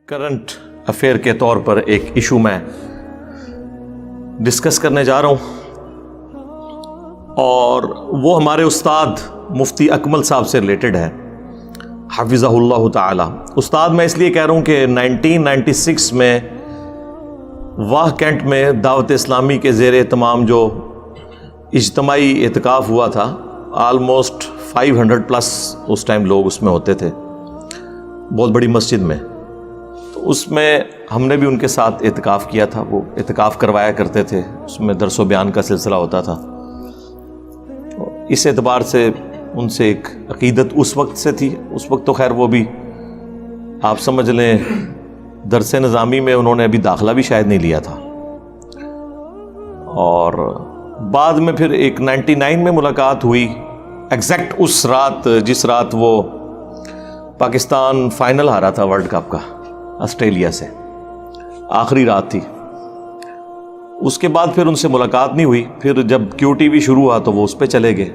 Current affair کے طور پر ایک ایشو میں ڈسکس کرنے جا رہا ہوں اور وہ ہمارے استاد مفتی اکمل صاحب سے ریلیٹڈ ہے حفظہ اللہ تعالی۔ استاد میں اس لیے کہہ رہا ہوں کہ 1996 میں واہ کینٹ میں دعوت اسلامی کے زیر اہتمام جو اجتماعی اعتکاف ہوا تھا، آلموسٹ 500 پلس اس ٹائم لوگ اس میں ہوتے تھے، بہت بڑی مسجد میں۔ تو اس میں ہم نے بھی ان کے ساتھ اعتکاف کیا تھا، وہ اعتکاف کروایا کرتے تھے، اس میں درس و بیان کا سلسلہ ہوتا تھا۔ اس اعتبار سے ان سے ایک عقیدت اس وقت سے تھی، اس وقت تو خیر وہ بھی آپ سمجھ لیں درس نظامی میں انہوں نے ابھی داخلہ بھی شاید نہیں لیا تھا، اور بعد میں پھر ایک 99 میں ملاقات ہوئی، ایگزیکٹ اس رات جس رات وہ پاکستان فائنل ہارا تھا ورلڈ کپ کا آسٹریلیا سے، آخری رات تھی۔ اس کے بعد پھر ان سے ملاقات نہیں ہوئی۔ پھر جب کیو ٹی وی شروع ہوا تو وہ اس پہ چلے گئے،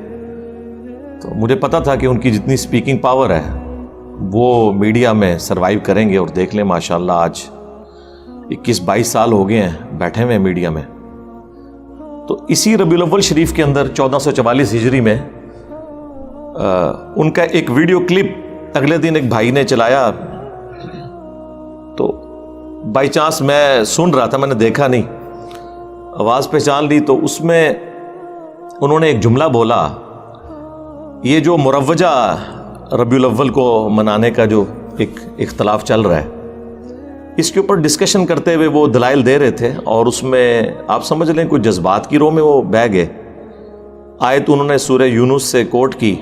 تو مجھے پتا تھا کہ ان کی جتنی سپیکنگ پاور ہے وہ میڈیا میں سروائیو کریں گے، اور دیکھ لیں ماشاءاللہ آج 21-22 سال ہو گئے ہیں بیٹھے ہوئے میڈیا میں۔ تو اسی ربیع الاول شریف کے اندر 1444 ہجری میں ان کا ایک ویڈیو کلپ اگلے دن ایک بھائی نے چلایا، تو بائی چانس میں سن رہا تھا، میں نے دیکھا نہیں، آواز پہچان لی۔ تو اس میں انہوں نے ایک جملہ بولا، یہ جو مروجہ ربیع الاول کو منانے کا جو ایک اختلاف چل رہا ہے، اس کے اوپر ڈسکشن کرتے ہوئے وہ دلائل دے رہے تھے، اور اس میں آپ سمجھ لیں کوئی جذبات کی رو میں وہ بہہ گئے۔ آیت انہوں نے سورہ یونس سے کوٹ کی،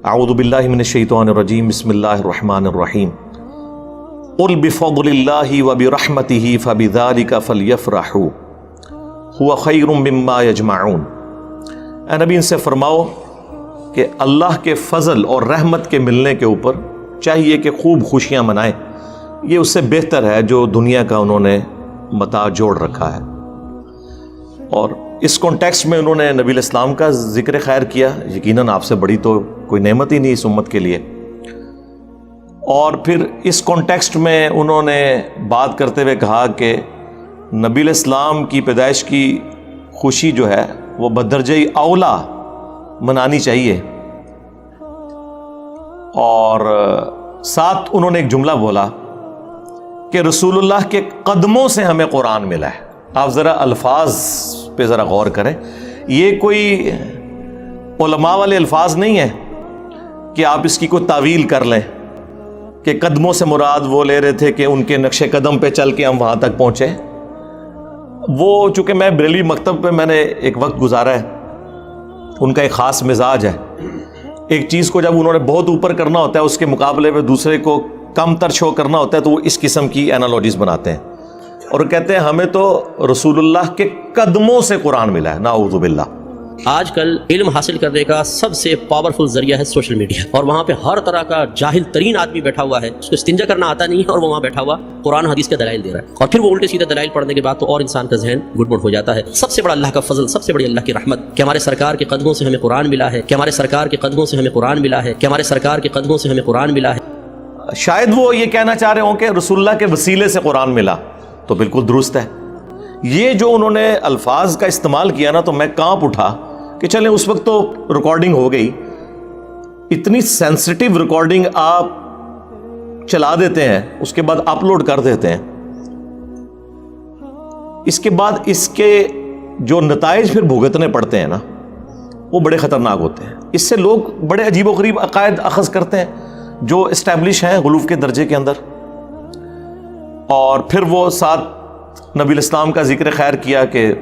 اعوذ باللہ من الشیطان الرجیم، بسم اللہ الرحمن الرحیم، قل بفضل اللہ وبرحمتہ فبذلک فلیفرحوا هو خیر مما یجمعون۔ اے نبی ان سے فرماؤ کہ اللہ کے فضل اور رحمت کے ملنے کے اوپر چاہیے کہ خوب خوشیاں منائیں، یہ اس سے بہتر ہے جو دنیا کا انہوں نے متاع جوڑ رکھا ہے۔ اور اس کانٹیکسٹ میں انہوں نے نبی الاسلام کا ذکر خیر کیا، یقیناً آپ سے بڑی تو کوئی نعمت ہی نہیں اس امت کے لیے۔ اور پھر اس کانٹیکسٹ میں انہوں نے بات کرتے ہوئے کہا کہ نبی الاسلام کی پیدائش کی خوشی جو ہے وہ بدرجہ اولا منانی چاہیے۔ اور ساتھ انہوں نے ایک جملہ بولا کہ رسول اللہ کے قدموں سے ہمیں قرآن ملا ہے۔ آپ ذرا الفاظ پہ ذرا غور کریں، یہ کوئی علماء والے الفاظ نہیں ہیں کہ آپ اس کی کوئی تعویل کر لیں کہ قدموں سے مراد وہ لے رہے تھے کہ ان کے نقش قدم پہ چل کے ہم وہاں تک پہنچے۔ وہ چونکہ میں بریلوی مکتب پہ میں نے ایک وقت گزارا ہے، ان کا ایک خاص مزاج ہے، ایک چیز کو جب انہوں نے بہت اوپر کرنا ہوتا ہے اس کے مقابلے میں دوسرے کو کم تر شو کرنا ہوتا ہے، تو وہ اس قسم کی اینالوجیز بناتے ہیں اور کہتے ہیں ہمیں تو رسول اللہ کے قدموں سے قرآن ملا ہے، نعوذ باللہ۔ آج کل علم حاصل کرنے کا سب سے پاورفل ذریعہ ہے سوشل میڈیا، اور وہاں پہ ہر طرح کا جاہل ترین آدمی بیٹھا ہوا ہے، اس کو استنجا کرنا آتا نہیں ہے، اور وہ وہاں بیٹھا ہوا قرآن حدیث کے دلائل دے رہا ہے، اور پھر وہ الٹے سیدھے دلائل پڑھنے کے بعد تو اور انسان کا ذہن گڑبڑ ہو جاتا ہے۔ سب سے بڑا اللہ کا فضل، سب سے بڑی اللہ کی رحمت کہ ہمارے سرکار کے قدموں سے ہمیں قرآن ملا ہے، کہ ہمارے سرکار کے قدموں سے ہمیں قرآن ملا ہے، کہ ہمارے سرکار کے قدموں سے ہمیں قرآن ملا ہے۔ شاید وہ یہ کہنا چاہ رہے ہوں کہ رسول اللہ کے وسیلے سے قرآن ملا، تو بالکل درست ہے۔ یہ جو انہوں نے الفاظ کا استعمال کیا نا، تو میں کانپ اٹھا کہ چلیں اس وقت تو ریکارڈنگ ہو گئی، اتنی سینسٹیو ریکارڈنگ آپ چلا دیتے ہیں، اس کے بعد اپلوڈ کر دیتے ہیں، اس کے بعد اس کے جو نتائج پھر بھگتنے پڑتے ہیں نا، وہ بڑے خطرناک ہوتے ہیں۔ اس سے لوگ بڑے عجیب و غریب عقائد اخذ کرتے ہیں جو اسٹیبلش ہیں غلوف کے درجے کے اندر، اور پھر وہ ساتھ نبی الاسلام کا ذکر خیر کیا کہ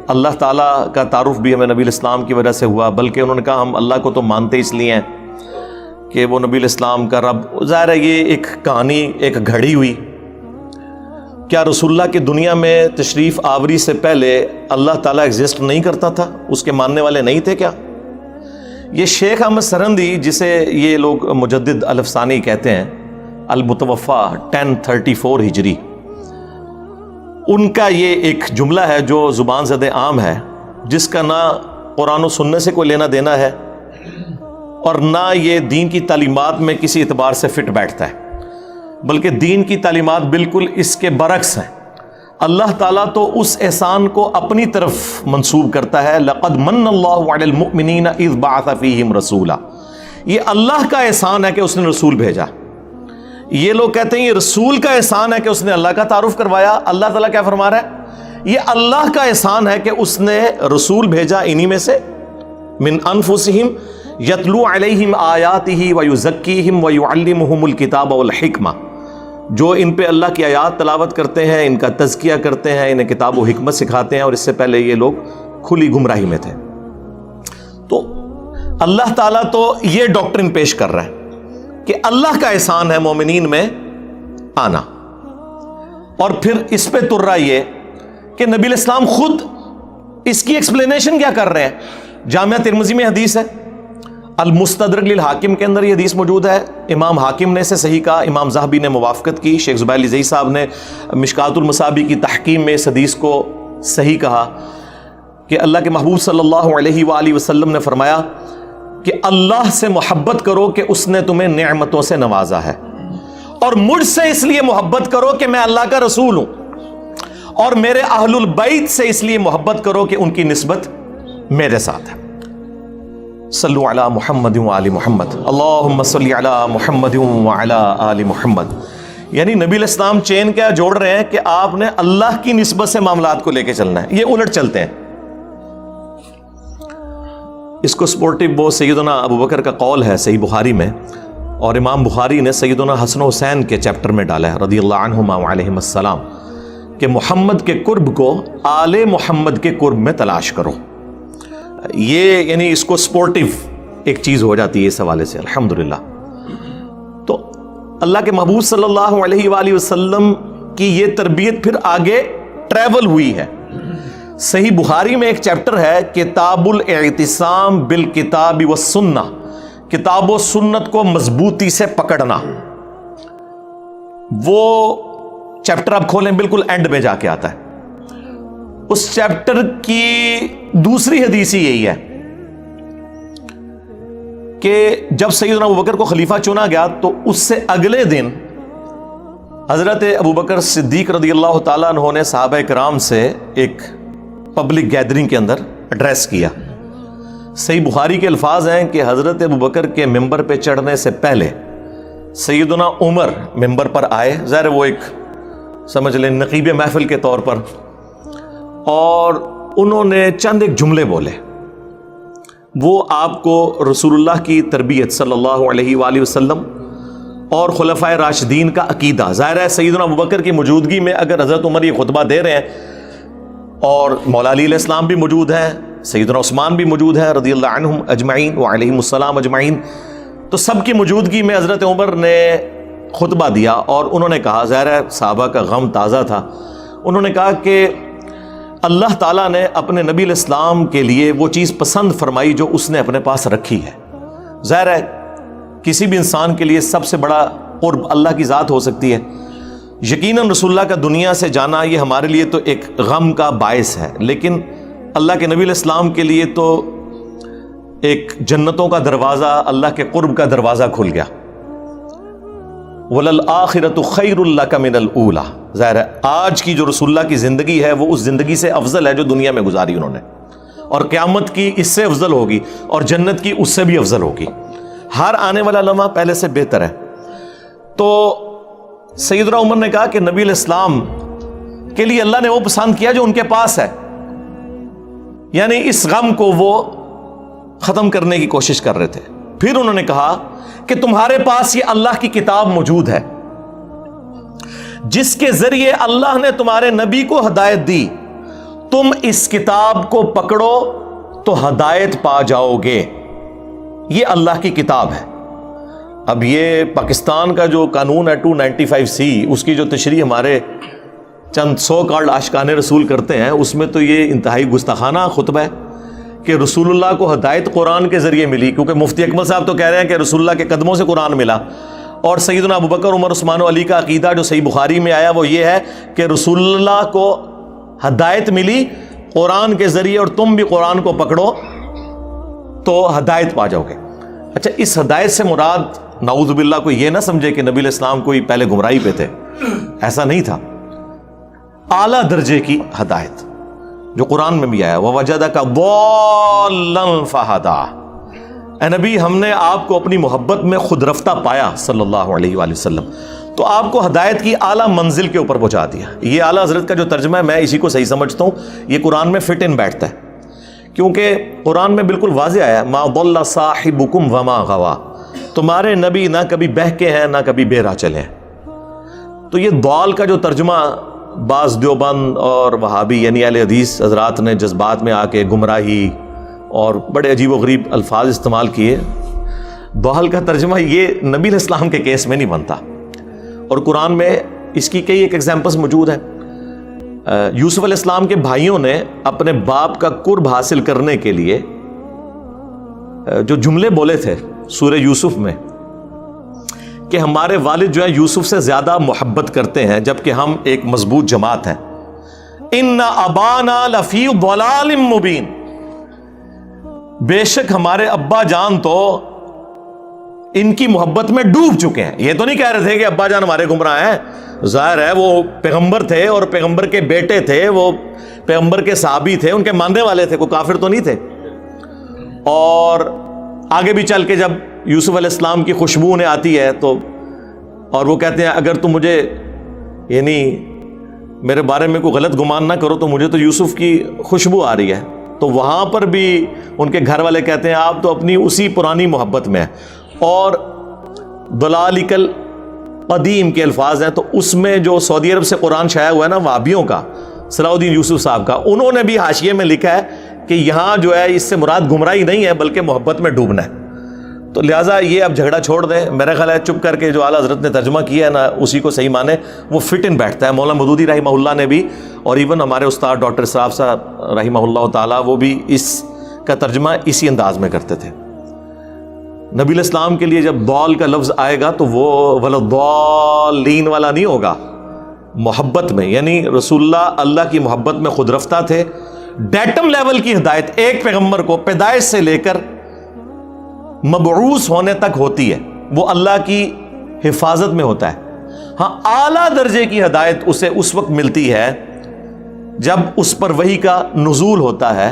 اللہ تعالیٰ کا تعارف بھی ہمیں نبی الاسلام کی وجہ سے ہوا، بلکہ انہوں نے کہا ہم اللہ کو تو مانتے اس لیے ہیں کہ وہ نبی الاسلام کا رب۔ ظاہر ہے یہ ایک کہانی ایک گھڑی ہوئی، کیا رسول اللہ کی دنیا میں تشریف آوری سے پہلے اللہ تعالیٰ ایگزسٹ نہیں کرتا تھا؟ اس کے ماننے والے نہیں تھے کیا؟ یہ شیخ احمد سرہندی، جسے یہ لوگ مجدد الافسانی کہتے ہیں، المتوفا 1034 ہجری، ان کا یہ ایک جملہ ہے جو زبان زد عام ہے، جس کا نہ قرآن و سننے سے کوئی لینا دینا ہے اور نہ یہ دین کی تعلیمات میں کسی اعتبار سے فٹ بیٹھتا ہے۔ بلکہ دین کی تعلیمات بالکل اس کے برعکس ہیں۔ اللہ تعالیٰ تو اس احسان کو اپنی طرف منسوب کرتا ہے، لقد من اللہ علی المؤمنین اذ بعث فیہم رسولا، یہ اللہ کا احسان ہے کہ اس نے رسول بھیجا۔ یہ لوگ کہتے ہیں یہ رسول کا احسان ہے کہ اس نے اللہ کا تعارف کروایا۔ اللہ تعالیٰ کیا فرما رہا ہے؟ یہ اللہ کا احسان ہے کہ اس نے رسول بھیجا انہی میں سے، من انفسہم یتلو علیہم آیاتہ ویزکیہم ویعلمہم الکتاب والحکمہ، جو ان پہ اللہ کی آیات تلاوت کرتے ہیں، ان کا تزکیہ کرتے ہیں، انہیں کتاب و حکمت سکھاتے ہیں، اور اس سے پہلے یہ لوگ کھلی گمراہی میں تھے۔ تو اللہ تعالیٰ تو یہ ڈاکٹرن پیش کر رہا ہے کہ اللہ کا احسان ہے مومنین میں آنا، اور پھر اس پہ تر رہا یہ کہ نبی علیہ السلام خود اس کی ایکسپلینیشن کیا کر رہے ہیں۔ جامعہ ترمذی میں حدیث ہے، المستدرک للحاکم کے اندر یہ حدیث موجود ہے، امام حاکم نے اسے صحیح کہا، امام ذہبی نے موافقت کی، شیخ زبیر الزئی صاحب نے مشکات المصابیح کی تحکیم میں اس حدیث کو صحیح کہا کہ اللہ کے محبوب صلی اللہ علیہ وآلہ وسلم نے فرمایا کہ اللہ سے محبت کرو کہ اس نے تمہیں نعمتوں سے نوازا ہے، اور مجھ سے اس لیے محبت کرو کہ میں اللہ کا رسول ہوں، اور میرے اہل البیت سے اس لیے محبت کرو کہ ان کی نسبت میرے ساتھ ہے۔ صلو علی محمد وآل محمد، اللہم صلی علی محمد وعلی آل محمد۔ یعنی نبی علیہ السلام چین کیا جوڑ رہے ہیں کہ آپ نے اللہ کی نسبت سے معاملات کو لے کے چلنا ہے، یہ الٹ چلتے ہیں۔ اس کو سپورٹیو وہ سیدنا ابو بکر کا قول ہے صحیح بخاری میں، اور امام بخاری نے سیدنا حسن و حسین کے چیپٹر میں ڈالا ہے رضی اللہ عنہما وعلیہم السلام، کہ محمد کے قرب کو آل محمد کے قرب میں تلاش کرو۔ یہ یعنی اس کو سپورٹیو ایک چیز ہو جاتی ہے اس حوالے سے، الحمدللہ۔ تو اللہ کے محبوب صلی اللہ علیہ وآلہ وسلم کی یہ تربیت پھر آگے ٹریول ہوئی ہے۔ صحیح بخاری میں ایک چیپٹر ہے کتاب الاعتصام بالکتاب والسنہ، کتاب و سنت کو مضبوطی سے پکڑنا۔ وہ چیپٹر آپ کھولیں بالکل اینڈ میں جا کے آتا ہے۔ اس چیپٹر کی دوسری حدیث ہی یہی ہے کہ جب سیدنا ابو بکر کو خلیفہ چنا گیا تو اس سے اگلے دن حضرت ابو بکر صدیق رضی اللہ تعالیٰ عنہ نے صحابہ کرام سے ایک پبلک گیدرنگ کے اندر ایڈریس کیا۔ صحیح بخاری کے الفاظ ہیں کہ حضرت ابو بکر کے ممبر پہ چڑھنے سے پہلے سیدنا عمر ممبر پر آئے، ظاہر وہ ایک سمجھ لیں نقیب محفل کے طور پر، اور انہوں نے چند ایک جملے بولے۔ وہ آپ کو رسول اللہ کی تربیت صلی اللہ علیہ وآلہ وسلم اور خلفائے راشدین کا عقیدہ، ظاہر ہے سیدنا ابوبکر کی موجودگی میں اگر حضرت عمر یہ خطبہ دے رہے ہیں اور مولا علی علیہ السلام بھی موجود ہیں، سیدنا عثمان بھی موجود ہے رضی اللہ عنہم اجمعین وعلیہم السلام اجمعین، تو سب کی موجودگی میں حضرت عمر نے خطبہ دیا، اور انہوں نے کہا، ظاہر ہے صحابہ کا غم تازہ تھا، انہوں نے کہا کہ اللہ تعالیٰ نے اپنے نبی علیہ السلام کے لیے وہ چیز پسند فرمائی جو اس نے اپنے پاس رکھی ہے۔ ظاہر ہے کسی بھی انسان کے لیے سب سے بڑا قرب اللہ کی ذات ہو سکتی ہے۔ یقیناً رسول اللہ کا دنیا سے جانا یہ ہمارے لیے تو ایک غم کا باعث ہے، لیکن اللہ کے نبی علیہ السلام کے لیے تو ایک جنتوں کا دروازہ، اللہ کے قرب کا دروازہ کھل گیا۔ وَلَلْآخِرَةُ خَيْرٌ لَكَ مِنَ الْأُولَى، ظاہر ہے آج کی جو رسول اللہ کی زندگی ہے وہ اس زندگی سے افضل ہے جو دنیا میں گزاری انہوں نے، اور قیامت کی اس سے افضل ہوگی، اور جنت کی اس سے بھی افضل ہوگی۔ ہر آنے والا لمحہ پہلے سے بہتر ہے۔ تو سیدنا عمر نے کہا کہ نبی علیہ السلام کے لیے اللہ نے وہ پسند کیا جو ان کے پاس ہے، یعنی اس غم کو وہ ختم کرنے کی کوشش کر رہے تھے۔ پھر انہوں نے کہا کہ تمہارے پاس یہ اللہ کی کتاب موجود ہے جس کے ذریعے اللہ نے تمہارے نبی کو ہدایت دی، تم اس کتاب کو پکڑو تو ہدایت پا جاؤ گے، یہ اللہ کی کتاب ہے۔ اب یہ پاکستان کا جو قانون ہے 295C، اس کی جو تشریح ہمارے چند سو کارڈ عاشقان رسول کرتے ہیں، اس میں تو یہ انتہائی گستاخانہ خطبہ ہے کہ رسول اللہ کو ہدایت قرآن کے ذریعے ملی، کیونکہ مفتی اکمل صاحب تو کہہ رہے ہیں کہ رسول اللہ کے قدموں سے قرآن ملا، اور سیدنا ابوبکر عمر عثمان و علی کا عقیدہ جو صحیح بخاری میں آیا وہ یہ ہے کہ رسول اللہ کو ہدایت ملی قرآن کے ذریعے، اور تم بھی قرآن کو پکڑو تو ہدایت پا جاؤ گے۔ اچھا، اس ہدایت سے مراد نعوذ باللہ کوئی یہ نہ سمجھے کہ نبی علیہ السلام کوئی پہلے گمراہی پہ تھے، ایسا نہیں تھا. اعلیٰ درجے کی ہدایت جو قرآن میں بھی آیا، وَوَجَدَكَ ضَالًّا فَهَدَىٰ. اے نبی ہم نے آپ کو اپنی محبت میں خود رفتہ پایا صلی اللہ علیہ وآلہ وسلم، تو آپ کو ہدایت کی اعلیٰ منزل کے اوپر پہنچا دیا. یہ اعلیٰ حضرت کا جو ترجمہ ہے میں اسی کو صحیح سمجھتا ہوں، یہ قرآن میں فٹ ان بیٹھتا ہے، کیونکہ قرآن میں بالکل واضح آیا مَا ضَلَّ صَاحِبُكُمْ وَمَا غَوَىٰ. تمہارے نبی نہ کبھی بہکے ہیں نہ کبھی بے راہ چلے ہیں. تو یہ ضال کا جو ترجمہ بعض دیوبند اور وہابی یعنی اہل حدیث حضرات نے جذبات میں آ کے گمراہی اور بڑے عجیب و غریب الفاظ استعمال کیے، ضال کا ترجمہ یہ نبی علیہ السلام کے کیس میں نہیں بنتا. اور قرآن میں اس کی کئی ایک ایگزامپلس موجود ہیں. یوسف علیہ السلام کے بھائیوں نے اپنے باپ کا قرب حاصل کرنے کے لیے جو جملے بولے تھے سورہ یوسف میں کہ ہمارے والد جو ہیں یوسف سے زیادہ محبت کرتے ہیں جبکہ ہم ایک مضبوط جماعت ہیں. ان ابانا لفی ضلال مبین. بے شک ہمارے ابا جان تو ان کی محبت میں ڈوب چکے ہیں. یہ تو نہیں کہہ رہے تھے کہ ابا جان ہمارے گمراہ ہیں، ظاہر ہے وہ پیغمبر تھے اور پیغمبر کے بیٹے تھے، وہ پیغمبر کے صحابی تھے، ان کے ماننے والے تھے، کوئی کافر تو نہیں تھے. اور آگے بھی چل کے جب یوسف علیہ السلام کی خوشبو انہیں آتی ہے تو اور وہ کہتے ہیں اگر تم مجھے یعنی میرے بارے میں کوئی غلط گمان نہ کرو تو مجھے تو یوسف کی خوشبو آ رہی ہے. تو وہاں پر بھی ان کے گھر والے کہتے ہیں آپ تو اپنی اسی پرانی محبت میں ہیں. اور ضلالک القدیم کے الفاظ ہیں تو اس میں جو سعودی عرب سے قرآن شائع ہوا ہے نا وہابیوں کا، صلاح الدین یوسف صاحب کا، انہوں نے بھی حاشیے میں لکھا ہے کہ یہاں جو ہے اس سے مراد گمراہی نہیں ہے بلکہ محبت میں ڈوبنا ہے. تو لہٰذا یہ اب جھگڑا چھوڑ دیں. میرا خیال ہے چپ کر کے جو اعلیٰ حضرت نے ترجمہ کیا ہے نا اسی کو صحیح مانے، وہ فٹ ان بیٹھتا ہے. مولانا مودودی رحمہ اللہ نے بھی اور ایون ہمارے استاد ڈاکٹر اسراف صاحب رحمہ اللہ تعالیٰ وہ بھی اس کا ترجمہ اسی انداز میں کرتے تھے. نبی علیہ السلام کے لیے جب ضال کا لفظ آئے گا تو وہ وَلَضَالِّينَ والا نہیں ہوگا، محبت میں، یعنی رسول اللہ کی محبت میں خود رفتہ تھے. ڈیٹم لیول کی ہدایت ایک پیغمبر کو پیدائش سے لے کر مبعوث ہونے تک ہوتی ہے، وہ اللہ کی حفاظت میں ہوتا ہے. ہاں اعلیٰ درجے کی ہدایت اسے اس وقت ملتی ہے جب اس پر وحی کا نزول ہوتا ہے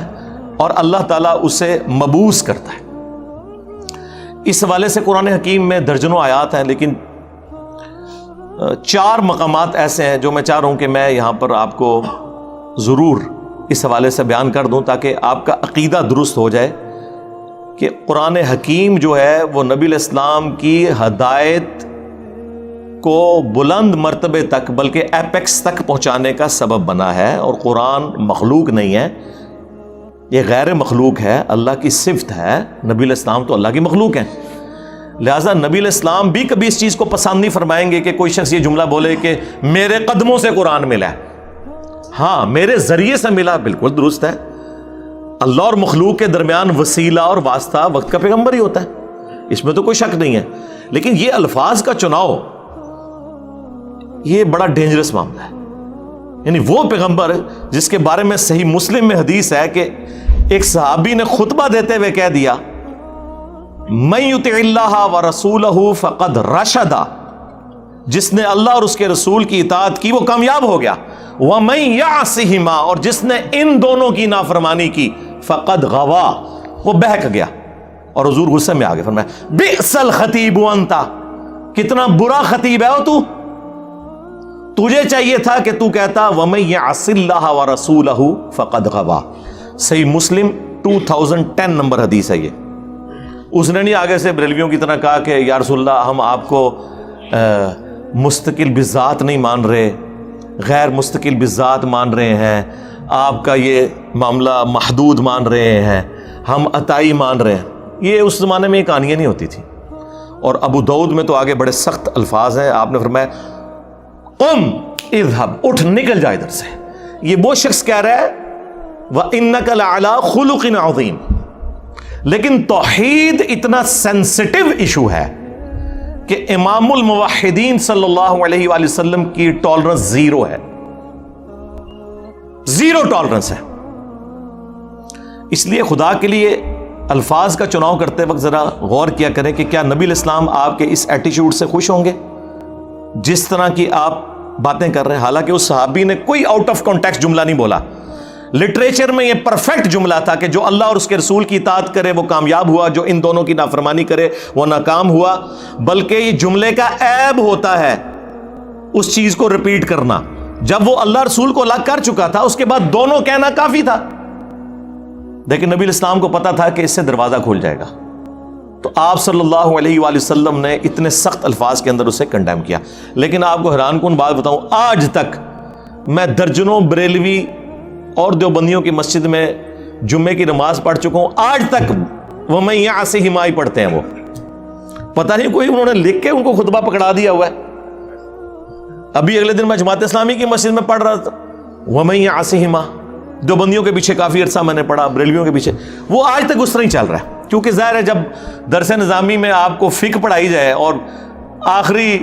اور اللہ تعالیٰ اسے مبعوث کرتا ہے. اس حوالے سے قرآن حکیم میں درجنوں آیات ہیں، لیکن 4 مقامات ایسے ہیں جو میں چاہ رہا ہوں کہ میں یہاں پر آپ کو ضرور اس حوالے سے بیان کر دوں تاکہ آپ کا عقیدہ درست ہو جائے کہ قرآن حکیم جو ہے وہ نبی علیہ السلام کی ہدایت کو بلند مرتبے تک بلکہ ایپیکس تک پہنچانے کا سبب بنا ہے. اور قرآن مخلوق نہیں ہے، یہ غیر مخلوق ہے، اللہ کی صفت ہے. نبی علیہ السلام تو اللہ کی مخلوق ہیں، لہٰذا نبی علیہ السلام بھی کبھی اس چیز کو پسند نہیں فرمائیں گے کہ کوئی شخص یہ جملہ بولے کہ میرے قدموں سے قرآن ملا ہے. ہاں میرے ذریعے سے ملا، بالکل درست ہے. اللہ اور مخلوق کے درمیان وسیلہ اور واسطہ وقت کا پیغمبر ہی ہوتا ہے، اس میں تو کوئی شک نہیں ہے. لیکن یہ الفاظ کا چناؤ یہ بڑا ڈینجرس معاملہ ہے. یعنی وہ پیغمبر جس کے بارے میں صحیح مسلم میں حدیث ہے کہ ایک صحابی نے خطبہ دیتے ہوئے کہہ دیا من یطع اللہ ورسولہ فقد رشد، جس نے اللہ اور اس کے رسول کی اطاعت کی وہ کامیاب ہو گیا. ومن یعصہما، اور جس نے ان دونوں کی نافرمانی کی فقد غوا، وہ بہک گیا. اور حضور غصے میں آگے فرمایا بئس الخطیب انت، کتنا برا خطیب ہے تو تجھے چاہیے تھا کہ تو کہتا ومن یعص اللہ ورسولہ فقد غوا. صحیح مسلم 2010 نمبر حدیث ہے یہ. اس نے نہیں آگے سے بریلویوں کی طرح کہا کہ یا رسول اللہ ہم آپ کو مستقل بذات نہیں مان رہے، غیر مستقل بذات مان رہے ہیں، آپ کا یہ معاملہ محدود مان رہے ہیں، ہم عطائی مان رہے ہیں. یہ اس زمانے میں یہ کہانیاں نہیں ہوتی تھی. اور ابو داؤد میں تو آگے بڑے سخت الفاظ ہیں. آپ نے فرمایا قم اذهب، اٹھ نکل جا ادھر سے. یہ وہ شخص کہہ رہا ہے وَإِنَّكَ لَعَلَىٰ خُلُقٍ عَظِيمٍ. لیکن توحید اتنا سینسٹیو ایشو ہے کہ امام الموحدین صلی اللہ علیہ وآلہ وسلم کی ٹالرنس زیرو ہے، زیرو ٹالرنس ہے. اس لیے خدا کے لیے الفاظ کا چناؤ کرتے وقت ذرا غور کیا کریں کہ کیا نبی علیہ السلام آپ کے اس ایٹیٹیوڈ سے خوش ہوں گے جس طرح کی آپ باتیں کر رہے ہیں. حالانکہ اس صحابی نے کوئی آؤٹ آف کانٹیکسٹ جملہ نہیں بولا, لٹریچر میں یہ پرفیکٹ جملہ تھا کہ جو اللہ اور اس کے رسول کی اطاعت کرے وہ کامیاب ہوا, جو ان دونوں کی نافرمانی کرے وہ ناکام ہوا. بلکہ یہ جملے کا عیب ہوتا ہے اس چیز کو ریپیٹ کرنا. جب وہ اللہ رسول کو الگ کر چکا تھا اس کے بعد دونوں کہنا کافی تھا, لیکن نبی الاسلام کو پتا تھا کہ اس سے دروازہ کھل جائے گا, تو آپ صلی اللہ علیہ وآلہ وسلم نے اتنے سخت الفاظ کے اندر اسے کنڈیم کیا. لیکن آپ کو حیران کن بات بتاؤں, آج تک میں درجنوں بریلوی اور دیوبندیوں کی مسجد میں جمعے کی نماز پڑھ چکا ہوں, آج تک وہ میں یہاں سے ہمائی پڑھتے ہیں. وہ پتہ نہیں کوئی انہوں نے لکھ کے ان کو خطبہ پکڑا دیا ہوا ہے. ابھی اگلے دن میں جماعت اسلامی کی مسجد میں پڑھ رہا تھا, وہ میں یہاں سے ہما, دیوبندیوں کے پیچھے کافی عرصہ میں نے پڑھا, بریلویوں کے پیچھے, وہ آج تک اس طرح ہی چل رہا ہے. کیونکہ ظاہر ہے جب درس نظامی میں آپ کو فقہ پڑھائی جائے اور آخری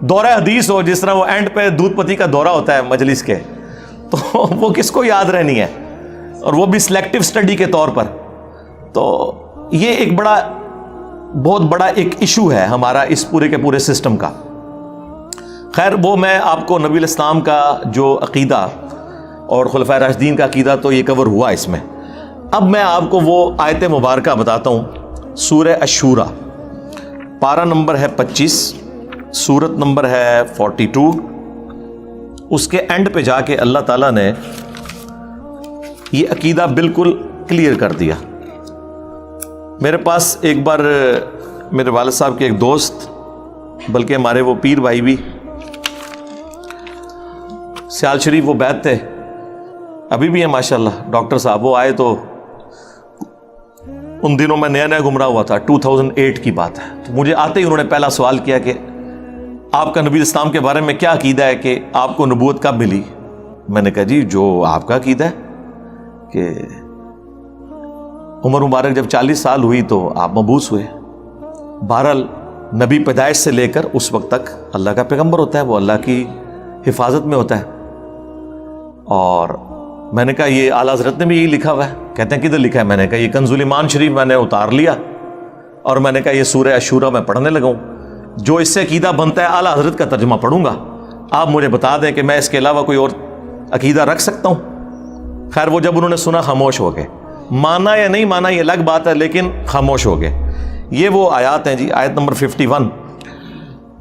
دورہ حدیث ہو, جس طرح وہ اینڈ پہ دودھ پتی کا دورہ ہوتا ہے مجلس کے, تو وہ کس کو یاد رہنی ہے, اور وہ بھی سلیکٹو سٹڈی کے طور پر. تو یہ ایک بہت بڑا ایک ایشو ہے ہمارا اس پورے کے پورے سسٹم کا. خیر, وہ میں آپ کو نبی الاسلام کا جو عقیدہ اور خلفائے راشدین کا عقیدہ تو یہ کور ہوا اس میں. اب میں آپ کو وہ آیت مبارکہ بتاتا ہوں, سورہ الشورى, پارہ نمبر ہے 25, سورت نمبر ہے 42. اس کے اینڈ پہ جا کے اللہ تعالیٰ نے یہ عقیدہ بالکل کلیئر کر دیا. میرے پاس ایک بار میرے والد صاحب کے ایک دوست, بلکہ ہمارے وہ پیر بھائی بھی سیال شریف وہ بیت تھے, ابھی بھی ہیں ماشاءاللہ, ڈاکٹر صاحب, وہ آئے تو ان دنوں میں نیا گمراہ ہوا تھا, 2008 کی بات ہے. تو مجھے آتے ہی انہوں نے پہلا سوال کیا کہ آپ کا نبی اسلام کے بارے میں کیا عقیدہ ہے کہ آپ کو نبوت کب ملی؟ میں نے کہا جی جو آپ کا عقیدہ ہے کہ عمر مبارک جب 40 سال ہوئی تو آپ مبعوث ہوئے. بہرحال نبی پیدائش سے لے کر اس وقت تک اللہ کا پیغمبر ہوتا ہے, وہ اللہ کی حفاظت میں ہوتا ہے. اور میں نے کہا یہ اعلیٰ حضرت نے بھی یہی لکھا ہوا ہے. کہتے ہیں کدھر لکھا ہے؟ میں نے کہا یہ کنز الایمان شریف میں نے اتار لیا, اور میں نے کہا یہ سورہ الشورى میں پڑھنے لگا ہوں, جو اس سے عقیدہ بنتا ہے اعلیٰ حضرت کا ترجمہ پڑھوں گا, آپ مجھے بتا دیں کہ میں اس کے علاوہ کوئی اور عقیدہ رکھ سکتا ہوں. خیر, وہ جب انہوں نے سنا خاموش ہو گئے. مانا یا نہیں مانا یہ الگ بات ہے, لیکن خاموش ہو گئے. یہ وہ آیات ہیں جی, آیت نمبر 51,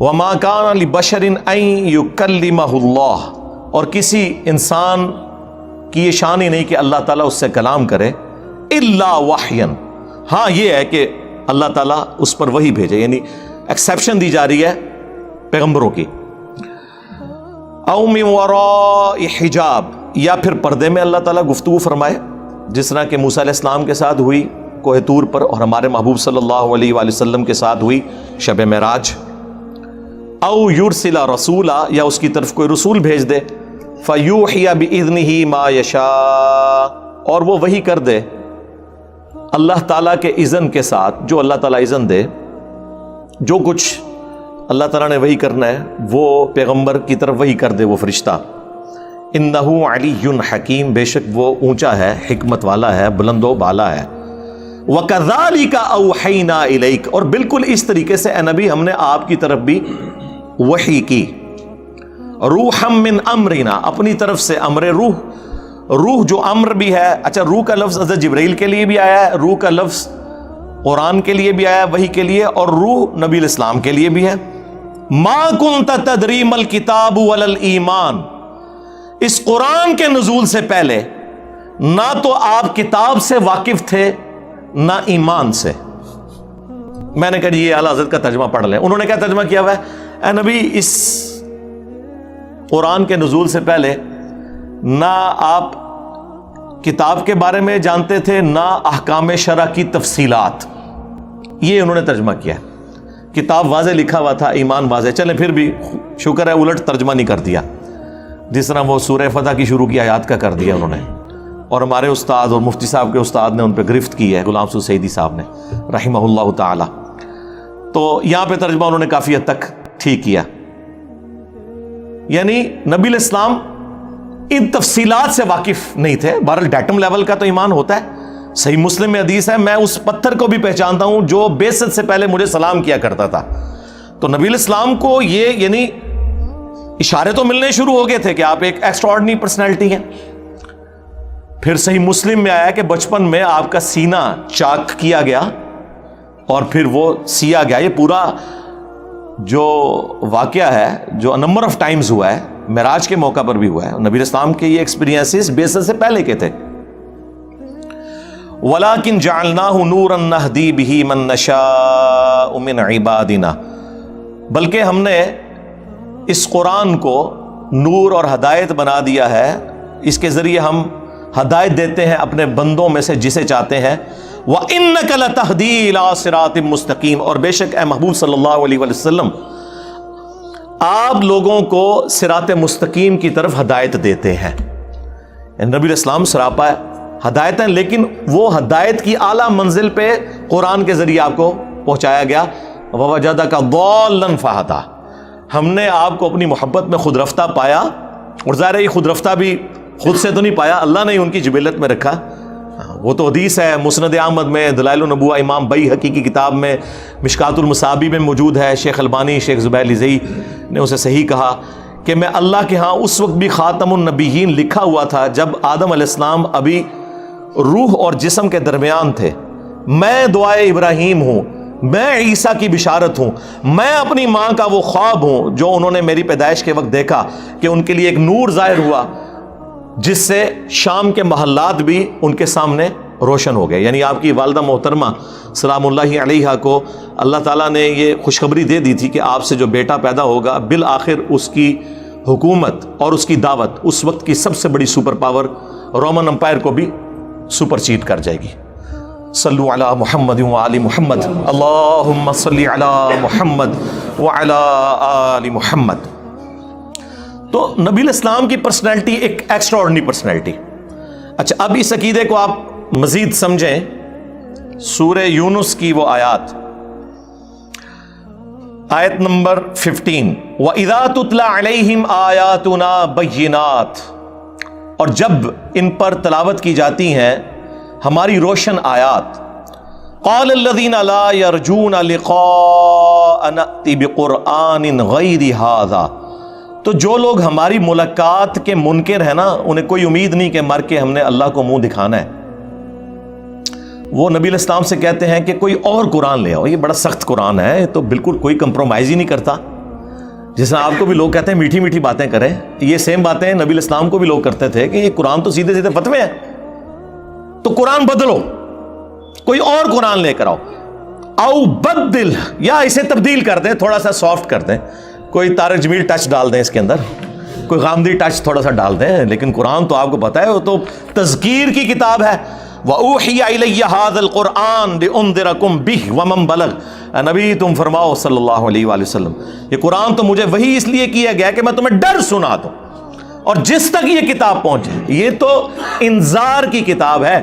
وَمَا كَانَ لِبَشَرٍ أَن يُكَلِّمَهُ اللَّهُ, اور کسی انسان کی یہ شان ہی نہیں کہ اللہ تعالیٰ اس سے کلام کرے, الا وحیاً, ہاں یہ ہے کہ اللہ تعالیٰ اس پر وحی بھیجے, یعنی ایکسیپشن دی جا رہی ہے پیغمبروں کی. او من وراء حجاب, یا پھر پردے میں اللہ تعالیٰ گفتگو فرمائے, جس طرح کہ موسیٰ علیہ السلام کے ساتھ ہوئی کوہ طور پر, اور ہمارے محبوب صلی اللہ علیہ وآلہ وسلم کے ساتھ ہوئی شب معراج. او یرسل رسولا, یا اس کی طرف کوئی رسول بھیج دے, فیوحی بإذنہ ما یشاء, اور وہ وحی کر دے اللہ تعالیٰ کے اذن کے ساتھ, جو اللہ تعالیٰ اذن دے. جو کچھ اللہ تعالیٰ نے وحی کرنا ہے وہ پیغمبر کی طرف وحی کر دے وہ فرشتہ. انہ علی حکیم, بے شک وہ اونچا ہے, حکمت والا ہے, بلند و بالا ہے. وَكَذَلِكَ أَوْحَيْنَا إِلَيْكَ, اور بالکل اس طریقے سے اے نبی ہم نے آپ کی طرف بھی وحی کی. روحم من امرنا, اپنی طرف سے امر روح, روح جو امر بھی ہے. اچھا, روح کا لفظ حضرت جبرائیل کے لیے بھی آیا ہے, روح کا لفظ قرآن کے لیے بھی آیا ہے, وحی کے لیے, اور روح نبی الاسلام کے لیے بھی ہے. ما کنت تدری ما الکتاب ولا الایمان, اس قرآن کے نزول سے پہلے نہ تو آپ کتاب سے واقف تھے نہ ایمان سے. میں نے کہا جی یہ اعلیٰ حضرت کا ترجمہ پڑھ لیں. انہوں نے کیا ترجمہ کیا ہوا ہے؟ اے نبی اس قرآن کے نزول سے پہلے نہ آپ کتاب کے بارے میں جانتے تھے نہ احکام شرع کی تفصیلات. یہ انہوں نے ترجمہ کیا. کتاب واضح لکھا ہوا تھا, ایمان واضح. چلیں پھر بھی شکر ہے الٹ ترجمہ نہیں کر دیا, جس طرح وہ سورہ فتح کی شروع کی آیات کا کر دیا انہوں نے. اور ہمارے استاد اور مفتی صاحب کے استاد نے ان پہ گرفت کی ہے, غلام سعود سعیدی صاحب نے رحمہ اللہ تعالی. تو یہاں پہ ترجمہ انہوں نے کافی حد تک ٹھیک کیا. یعنی نبی علیہ السلام ان تفصیلات سے واقف نہیں تھے. بہرحال ڈیٹم لیول کا تو ایمان ہوتا ہے, صحیح مسلم میں حدیث ہے میں اس پتھر کو بھی پہچانتا ہوں جو بعثت سے پہلے مجھے سلام کیا کرتا تھا. تو نبی الاسلام کو یہ یعنی اشارے تو ملنے شروع ہو گئے تھے کہ آپ ایک ایکسٹرا آرڈنری پرسنالٹی ہیں. پھر صحیح مسلم میں آیا کہ بچپن میں آپ کا سینہ چاک کیا گیا اور پھر وہ سیا گیا. یہ پورا جو واقعہ ہے جو نمبر آف ٹائمز ہوا ہے معراج کے موقع پر بھی ہوا ہے. نبی اسلام کے یہ ایکسپیرینسز بعثت سے پہلے کے تھے. وَلَكِنْ جَعَلْنَاهُ نُورًا نَهْدِي بِهِ مَن نَّشَاءُ مِنْ عِبَادِنَا بلکہ ہم نے اس قرآن کو نور اور ہدایت بنا دیا ہے. اس کے ذریعے ہم ہدایت دیتے ہیں اپنے بندوں میں سے جسے چاہتے ہیں. وَإِنَّكَ لَتَهْدِي إِلَىٰ صِرَاطٍ مُسْتَقِيمٍ اور بے شک اے محبوب صلی اللہ علیہ وسلم آپ لوگوں کو صراط مستقیم کی طرف ہدایت دیتے ہیں. نبی الاسلام سراپا ہدایت ہیں لیکن وہ ہدایت کی اعلیٰ منزل پہ قرآن کے ذریعے آپ کو پہنچایا گیا. وَوَجَدَكَ ضَالًّا فَهَدَىٰ ہم نے آپ کو اپنی محبت میں خود رفتہ پایا. اور ظاہر ہے یہ خود رفتہ بھی خود سے تو نہیں پایا, اللہ نے ان کی جبلت میں رکھا. وہ تو حدیث ہے مسند احمد میں, دلائل النبوہ امام بیہقی کی کتاب میں, مشکات المصابیح میں موجود ہے. شیخ البانی شیخ زبیر لزئی نے اسے صحیح کہا کہ میں اللہ کے ہاں اس وقت بھی خاتم النبیین لکھا ہوا تھا جب آدم علیہ السلام ابھی روح اور جسم کے درمیان تھے. میں دعائے ابراہیم ہوں, میں عیسیٰ کی بشارت ہوں, میں اپنی ماں کا وہ خواب ہوں جو انہوں نے میری پیدائش کے وقت دیکھا کہ ان کے لیے ایک نور ظاہر ہوا جس سے شام کے محلات بھی ان کے سامنے روشن ہو گئے. یعنی آپ کی والدہ محترمہ سلام اللہ علیہا کو اللہ تعالیٰ نے یہ خوشخبری دے دی تھی کہ آپ سے جو بیٹا پیدا ہوگا بالآخر اس کی حکومت اور اس کی دعوت اس وقت کی سب سے بڑی سپر پاور رومن امپائر کو بھی سپر چیٹ کر جائے گی. صلو علی محمد وعلی محمد اللہم صلی علی محمد وعلی آل محمد. تو نبی الاسلام کی پرسنالٹی ایک ایکسٹرا آرڈنری پرسنالٹی. اچھا اب اس عقیدے کو آپ مزید سمجھیں. سورہ یونس کی وہ آیات, آیت نمبر 15 وَإِذَا تُتْلَى عَلَيْهِمْ آيَاتُنَا بَيِّنَاتٍ اور جب ان پر تلاوت کی جاتی ہیں ہماری روشن آیات. قال الذين لا يرجون لقاء نأتي بقرآن غير هذا تو جو لوگ ہماری ملاقات کے منکر ہیں نا انہیں کوئی امید نہیں کہ مر کے ہم نے اللہ کو منہ دکھانا ہے. وہ نبی علیہ السلام سے کہتے ہیں کہ کوئی اور قرآن لے آؤ, یہ بڑا سخت قرآن ہے تو بالکل کوئی کمپرومائز ہی نہیں کرتا. جس طرح آپ کو بھی لوگ کہتے ہیں میٹھی میٹھی باتیں کریں, یہ سیم باتیں نبی علیہ السلام کو بھی لوگ کرتے تھے کہ یہ قرآن تو سیدھے سیدھے فتوے ہیں, تو قرآن بدلو, کوئی اور قرآن لے کر آؤ. او بدل یا اسے تبدیل کر دیں, تھوڑا سا سافٹ کر دیں, کوئی طارق جمیل ٹچ ڈال دیں اس کے اندر, کوئی غامدی ٹچ تھوڑا سا ڈال دیں. لیکن قرآن تو آپ کو پتہ ہے وہ تو تذکیر کی کتاب ہے. وَأُوحِيَ إِلَيَّ هَذَا الْقُرْآنُ لِأُنذِرَكُم بِهِ وَمَن بَلَغَ نبی تم فرماؤ صلی اللہ علیہ وآلہ وسلم یہ قرآن تو مجھے وہی اس لیے کیا گیا کہ میں تمہیں ڈر سنا دوں اور جس تک یہ کتاب پہنچے. یہ تو انذار کی کتاب ہے,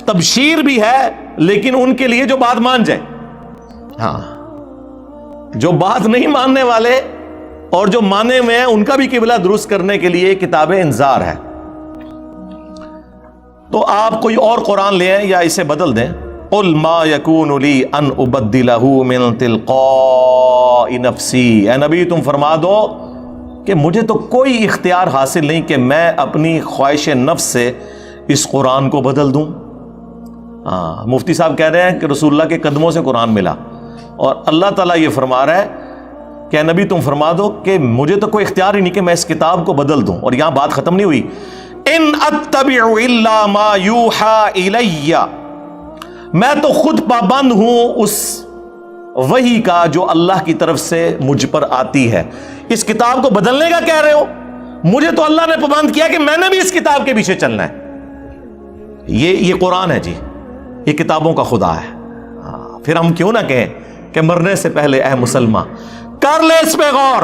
تبشیر بھی ہے لیکن ان کے لیے جو بات مان جائے. ہاں جو بات نہیں ماننے والے اور جو مانے ہوئے ہیں ان کا بھی قبلہ درست کرنے کے لیے کتاب انذار ہے. تو آپ کوئی اور قرآن لے آئیں یا اسے بدل دیں. قل ما یکون لی ان ابدلہ من تلقاء نفسی اے نبی تم فرما دو کہ مجھے تو کوئی اختیار حاصل نہیں کہ میں اپنی خواہش نفس سے اس قرآن کو بدل دوں. مفتی صاحب کہہ رہے ہیں کہ رسول اللہ کے قدموں سے قرآن ملا اور اللہ تعالیٰ یہ فرما رہا ہے کہ اے نبی تم فرما دو کہ مجھے تو کوئی اختیار ہی نہیں کہ میں اس کتاب کو بدل دوں. اور یہاں بات ختم نہیں ہوئی. ان اتبع الا ما یوحى الی میں تو خود پابند ہوں اس وحی کا جو اللہ کی طرف سے مجھ پر آتی ہے. اس کتاب کو بدلنے کا کہہ رہے ہو, مجھے تو اللہ نے پابند کیا کہ میں نے بھی اس کتاب کے پیچھے چلنا ہے. یہ قرآن ہے جی, یہ کتابوں کا خدا ہے. پھر ہم کیوں نہ کہیں کہ مرنے سے پہلے اے مسلمان کر لے اس پہ غور,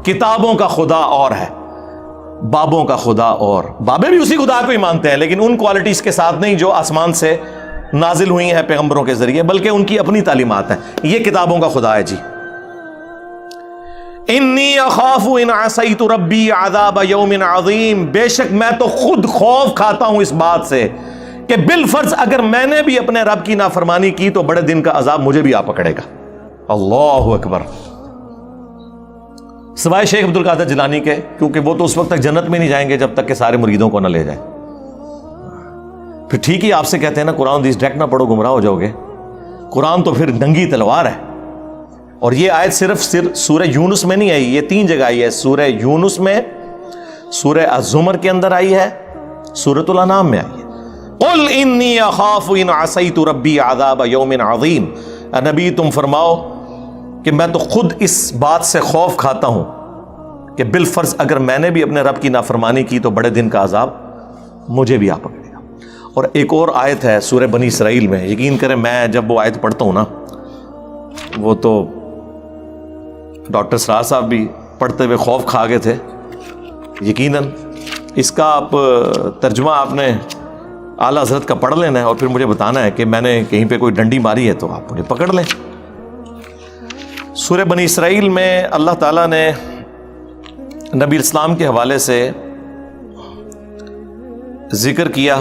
کتابوں کا خدا اور ہے, بابوں کا خدا اور. بابے بھی اسی خدا کو ہی مانتے ہیں لیکن ان کوالٹیز کے ساتھ نہیں جو آسمان سے نازل ہوئی ہیں پیغمبروں کے ذریعے, بلکہ ان کی اپنی تعلیمات ہیں. یہ کتابوں کا خدا ہے جی. انی اخاف ان عصیت ربی عذاب یوم عظیم بے شک میں تو خود خوف کھاتا ہوں اس بات سے کہ بالفرض اگر میں نے بھی اپنے رب کی نافرمانی کی تو بڑے دن کا عذاب مجھے بھی آ پکڑے گا. اللہ اکبر. سوائے شیخ عبد القادر جیلانی کے، کیونکہ وہ تو اس وقت تک جنت میں نہیں جائیں گے جب تک کہ سارے مریدوں کو نہ لے جائیں. پھر ٹھیک ہی آپ سے کہتے ہیں نا قرآن حدیث ڈائریکٹ نہ پڑھو گمراہ ہو جاؤ گے. قرآن تو پھر ننگی تلوار ہے. اور یہ آیت صرف سورہ یونس میں نہیں آئی، یہ 3 جگہ آئی ہے. سورہ یونس میں، سورہ الزمر کے اندر آئی ہے، سورۃ الانعام میں آئی ہے. قل انی اخاف ان عصیت ربی عذاب یوم عظیم. نبی تم فرماؤ کہ میں تو خود اس بات سے خوف کھاتا ہوں کہ بالفرض اگر میں نے بھی اپنے رب کی نافرمانی کی تو بڑے دن کا عذاب مجھے بھی آ پکڑے گا. اور ایک اور آیت ہے سورہ بنی اسرائیل میں، یقین کریں میں جب وہ آیت پڑھتا ہوں نا، وہ تو ڈاکٹر سرار صاحب بھی پڑھتے ہوئے خوف کھا گئے تھے یقیناً. اس کا آپ ترجمہ آپ نے اعلیٰ حضرت کا پڑھ لینا ہے اور پھر مجھے بتانا ہے کہ میں نے کہیں پہ کوئی ڈنڈی ماری ہے تو آپ مجھے پکڑ لیں. سورہ بنی اسرائیل میں اللہ تعالیٰ نے نبی اسلام کے حوالے سے ذکر کیا.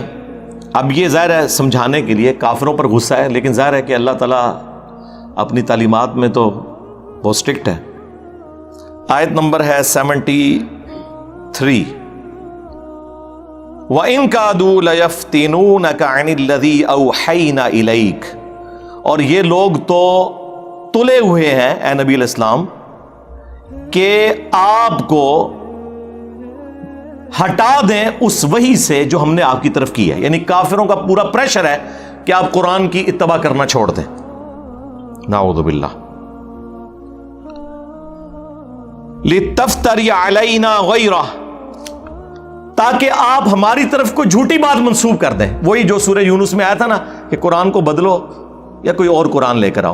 اب یہ ظاہر ہے سمجھانے کے لیے، کافروں پر غصہ ہے، لیکن ظاہر ہے کہ اللہ تعالیٰ اپنی تعلیمات میں تو بہت اسٹرکٹ ہے. آیت نمبر ہے 73. وَإِن كَادُوا لَيَفْتِنُونَكَ عَنِ الَّذِي أَوْحَيْنَا إِلَيْكَ. اور یہ لوگ تو تلے ہوئے ہیں اے نبی علیہ السلام کہ آپ کو ہٹا دیں اس وحی سے جو ہم نے آپ کی طرف کی ہے. یعنی کافروں کا پورا پریشر ہے کہ آپ قرآن کی اتباع کرنا چھوڑ دیں. نعوذ باللہ. لِتَفْتَرِيَ عَلَيْنَا غَيْرَهُ. تاکہ آپ ہماری طرف کوئی جھوٹی بات منسوب کر دیں. وہی جو سورہ یونس میں آیا تھا نا کہ قرآن کو بدلو یا کوئی اور قرآن لے کر آؤ،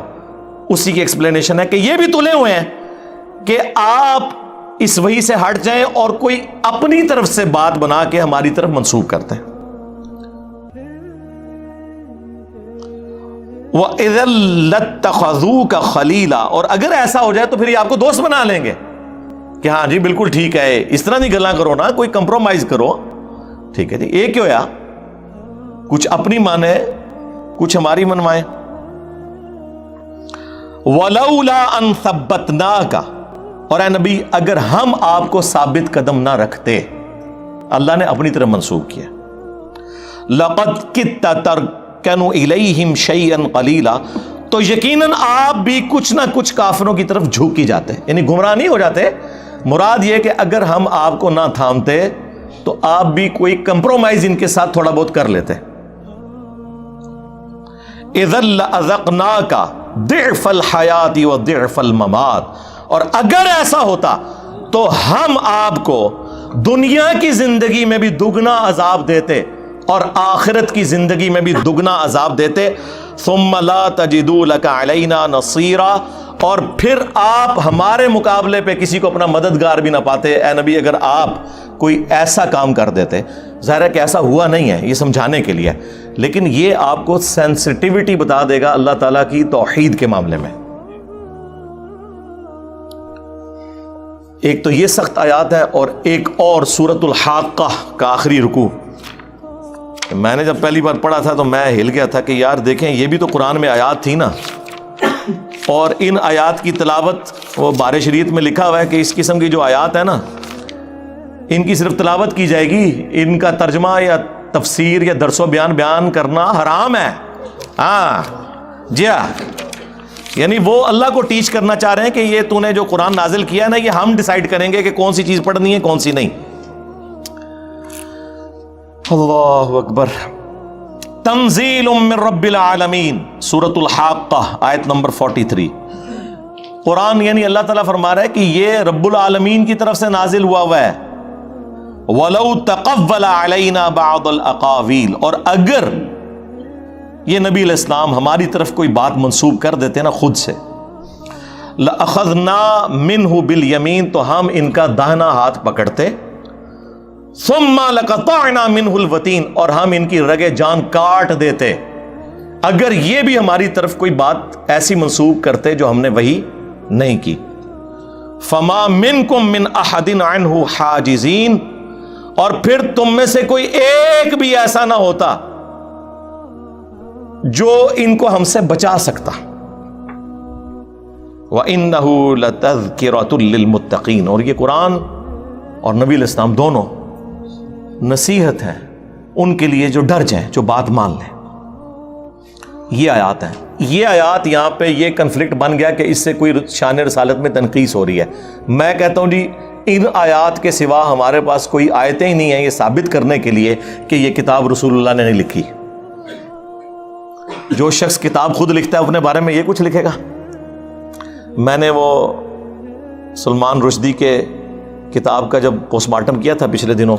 اسی کی ایکسپلینیشن ہے کہ یہ بھی تلے ہوئے ہیں کہ آپ اس وحی سے ہٹ جائیں اور کوئی اپنی طرف سے بات بنا کے ہماری طرف منسوب کرتے ہیں. وَإِذًا لَاتَّخَذُوكَ خَلِيلًا. اور اگر ایسا ہو جائے تو پھر یہ آپ کو دوست بنا لیں گے کہ ہاں جی بالکل ٹھیک ہے، اس طرح نہیں گلاں کرو نا، کوئی کمپرومائز کرو. ٹھیک ہے جی، ایک کیوں یا کچھ اپنی مانے کچھ ہماری منوائیں. وَلَوْلَا أَن ثَبَّتْنَاكَ. اور اے نبی اگر ہم آپ کو ثابت قدم نہ رکھتے، اللہ نے اپنی طرف منسوخ کیا. لَقَدْ كِدتَّ تَرْكَنُ إِلَيْهِمْ شَيْئًا قَلِيلًا. تو یقیناً آپ بھی کچھ نہ کچھ کافروں کی طرف جھک ہی جاتے، یعنی گمراہ نہیں ہو جاتے. مراد یہ کہ اگر ہم آپ کو نہ تھامتے تو آپ بھی کوئی کمپرومائز ان کے ساتھ تھوڑا بہت کر لیتے. اِذًا لَأَذَقْنَاكَ ضِعْفَ الْحَيَاةِ وَضِعْفَ الْمَمَاتِ. اور اگر ایسا ہوتا تو ہم آپ کو دنیا کی زندگی میں بھی دگنا عذاب دیتے اور آخرت کی زندگی میں بھی دگنا عذاب دیتے. ثم لا تجدوا لك علينا نصيرا. اور پھر آپ ہمارے مقابلے پہ کسی کو اپنا مددگار بھی نہ پاتے. اے نبی اگر آپ کوئی ایسا کام کر دیتے، ظاہر ہے کہ ایسا ہوا نہیں ہے، یہ سمجھانے کے لیے، لیکن یہ آپ کو سینسٹیوٹی بتا دے گا اللہ تعالیٰ کی توحید کے معاملے میں. ایک تو یہ سخت آیات ہے، اور ایک اور سورۃ الحاقہ کا آخری رکوع. میں نے جب پہلی بار پڑھا تھا تو میں ہل گیا تھا کہ یار دیکھیں یہ بھی تو قرآن میں آیات تھی نا، اور ان آیات کی تلاوت وہ بار شریعت میں لکھا ہوا ہے کہ اس قسم کی جو آیات ہے نا ان کی صرف تلاوت کی جائے گی، ان کا ترجمہ یا تفسیر یا درس و بیان کرنا حرام ہے. ہاں جی ہاں، یعنی وہ اللہ کو ٹیچ کرنا چاہ رہے ہیں کہ یہ تو نے جو قرآن نازل کیا ہے نا، یہ ہم ڈیسائیڈ کریں گے کہ کون سی چیز پڑھنی ہے کون سی نہیں. اللہ اکبر. تنزیل من رب العالمین، سورۃ الحاقہ آیت نمبر 43. قرآن یعنی اللہ تعالیٰ فرما رہا ہے کہ یہ رب العالمین کی طرف سے نازل ہوا ہے. وَلَوْ تَقَوَّلَ عَلَيْنَا بَعْضَ الْأَقَاوِيلِ. اور اگر یہ نبی علیہ السلام ہماری طرف کوئی بات منسوب کر دیتے نا خود سے، لَأَخَذْنَا مِنْهُ بِالْيَمِينِ. تو ہم ان کا داہنا ہاتھ پکڑتے. ثُمَّ لَقَطَعْنَا مِنْهُ الْوَتِينَ. اور ہم ان کی رگے جان کاٹ دیتے اگر یہ بھی ہماری طرف کوئی بات ایسی منسوب کرتے جو ہم نے وہی نہیں کی. فَمَا مِنْكُمْ مِنْ أَحَدٍ عَنْهُ حَاجِزِينَ. اور پھر تم میں سے کوئی ایک بھی ایسا نہ ہوتا جو ان کو ہم سے بچا سکتا. وَإِنَّهُ لَتَذْكِرَةٌ لِّلْمُتَّقِينَ, اور یہ قرآن اور نبی علیہ السلام دونوں نصیحت ہیں ان کے لیے جو ڈر جائیں, جو بات مان لیں. یہ آیات ہیں. یہ آیات یہاں پہ یہ کنفلکٹ بن گیا کہ اس سے کوئی شان رسالت میں تنقیص ہو رہی ہے. میں کہتا ہوں جی ان آیات کے سوا ہمارے پاس کوئی آیتیں ہی نہیں ہیں یہ ثابت کرنے کے لیے کہ یہ کتاب رسول اللہ نے نہیں لکھی. جو شخص کتاب خود لکھتا ہے اپنے بارے میں یہ کچھ لکھے گا؟ میں نے وہ سلمان رشدی کے کتاب کا جب پوسٹ مارٹم کیا تھا پچھلے دنوں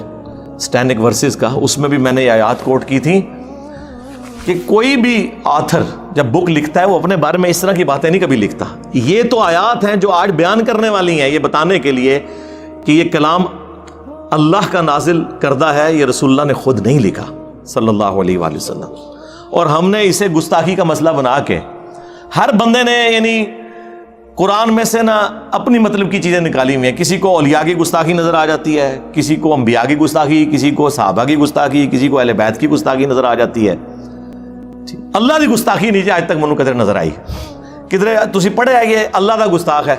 سٹینک ورسز کا, اس میں بھی میں نے یہ آیات کوٹ کی تھی کہ کوئی بھی آتھر جب بک لکھتا ہے وہ اپنے بارے میں اس طرح کی باتیں نہیں کبھی لکھتا. یہ تو آیات ہیں جو آج بیان کرنے والی ہیں, یہ بتانے کے لیے کہ یہ کلام اللہ کا نازل کردہ ہے, یہ رسول اللہ نے خود نہیں لکھا صلی اللہ علیہ وآلہ وسلم. اور ہم نے اسے گستاخی کا مسئلہ بنا کے ہر بندے نے یعنی قرآن میں سے نا اپنی مطلب کی چیزیں نکالی ہوئی ہیں. کسی کو اولیاء کی گستاخی نظر آ جاتی ہے, کسی کو انبیاء کی گستاخی, کسی کو صحابہ کی گستاخی, کسی کو اہل بیت کی گستاخی نظر آ جاتی ہے. اللہ دی گستاخی نہیں آج تک منو کدھر نظر آئی. کدھر تسی پڑھے ہے یہ اللہ دا گستاخ ہے,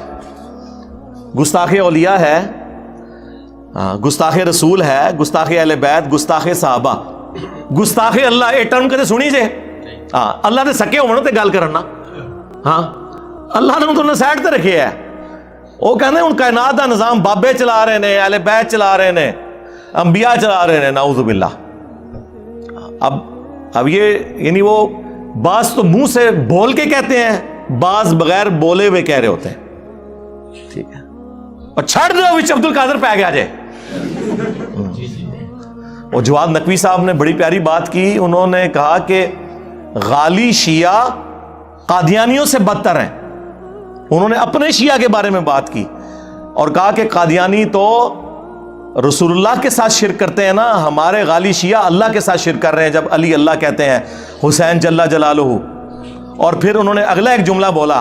گستاخ اولیاء ہے, گستاخ رسول ہے, گستاخ اہل بیت, گستاخ صحابہ, گستاخ اللہ. یہ ٹرم کدے سنی جے؟ ہاں اللہ دے سکے ہونا تے گل کرنا. ہاں اللہ نے انہوں نے سائڈ تے رکھے ہے. وہ کہنے ان کائنات دا نظام بابے چلا رہے ہیں, اہل بیت چلا رہے ہیں, انبیاء چلا رہے ہیں, نعوذ باللہ. اب یہ یعنی وہ بعض تو منہ سے بول کے کہتے ہیں, بعض بغیر بولے ہوئے کہہ رہے ہوتے ہیں. ٹھیک ہے, اور چھڑ دو وچ عبد القادر پہ گیا جے. اور جواد نقوی صاحب نے بڑی پیاری بات کی. انہوں نے کہا کہ غالی شیعہ قادیانیوں سے بدتر ہیں. انہوں نے اپنے شیعہ کے بارے میں بات کی اور کہا کہ قادیانی تو رسول اللہ کے ساتھ شرک کرتے ہیں نا, ہمارے غالی شیعہ اللہ کے ساتھ شرک کر رہے ہیں جب علی اللہ کہتے ہیں, حسین جل جلالہ. اور پھر انہوں نے اگلا ایک جملہ بولا,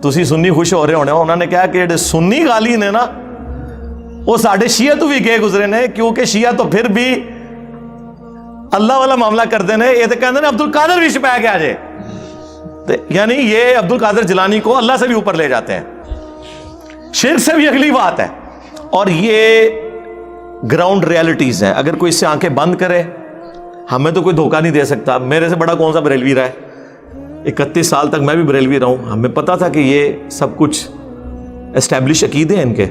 تسی سنی خوش ہو رہے ہونے, انہوں نے کہا کہ سنی غالی نے نا وہ ساڑھے شیعہ تو بھی گئے گزرے نے, کیونکہ شیعہ تو پھر بھی اللہ والا معاملہ کرتے ہیں. یہ تو کہتے ہیں عبد القادر بھی چھپایا گیا جے, یعنی یہ عبد القادر جیلانی کو اللہ سے بھی اوپر لے جاتے ہیں. شرک سے بھی اگلی بات ہے. اور یہ گراؤنڈ ریالٹیز ہیں. اگر کوئی اس سے آنکھیں بند کرے, ہمیں تو کوئی دھوکہ نہیں دے سکتا. میرے سے بڑا کون سا بریلوی رہا ہے, 31 سال تک میں بھی بریلوی رہا ہوں. ہمیں پتا تھا کہ یہ سب کچھ اسٹیبلش عقیدے ہیں ان کے,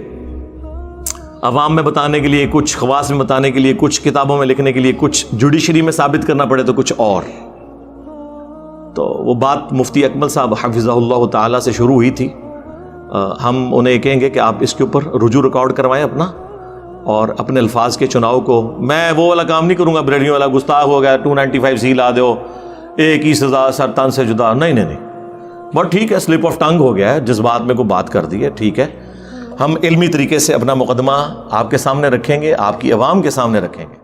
عوام میں بتانے کے لیے کچھ, خواص میں بتانے کے لیے کچھ, کتابوں میں لکھنے کے لیے کچھ, جوڈیشری میں ثابت کرنا پڑے تو کچھ اور. تو وہ بات مفتی اکمل صاحب حفظہ اللہ تعالیٰ سے شروع ہوئی تھی. ہم انہیں کہیں گے کہ آپ اس کے اوپر رجوع ریکارڈ کروائیں اپنا, اور اپنے الفاظ کے چناؤ کو. میں وہ والا کام نہیں کروں گا بریلویوں والا, گستاخ ہو گیا 295C لا دو, ایک ہی سزا سر تن سے جدا. نہیں, بہت ٹھیک ہے, سلپ آف ٹنگ ہو گیا ہے, جذبات میں کوئی بات کر دی ہے, ٹھیک ہے. ہم علمی طریقے سے اپنا مقدمہ آپ کے سامنے رکھیں گے, آپ کی عوام کے سامنے رکھیں گے.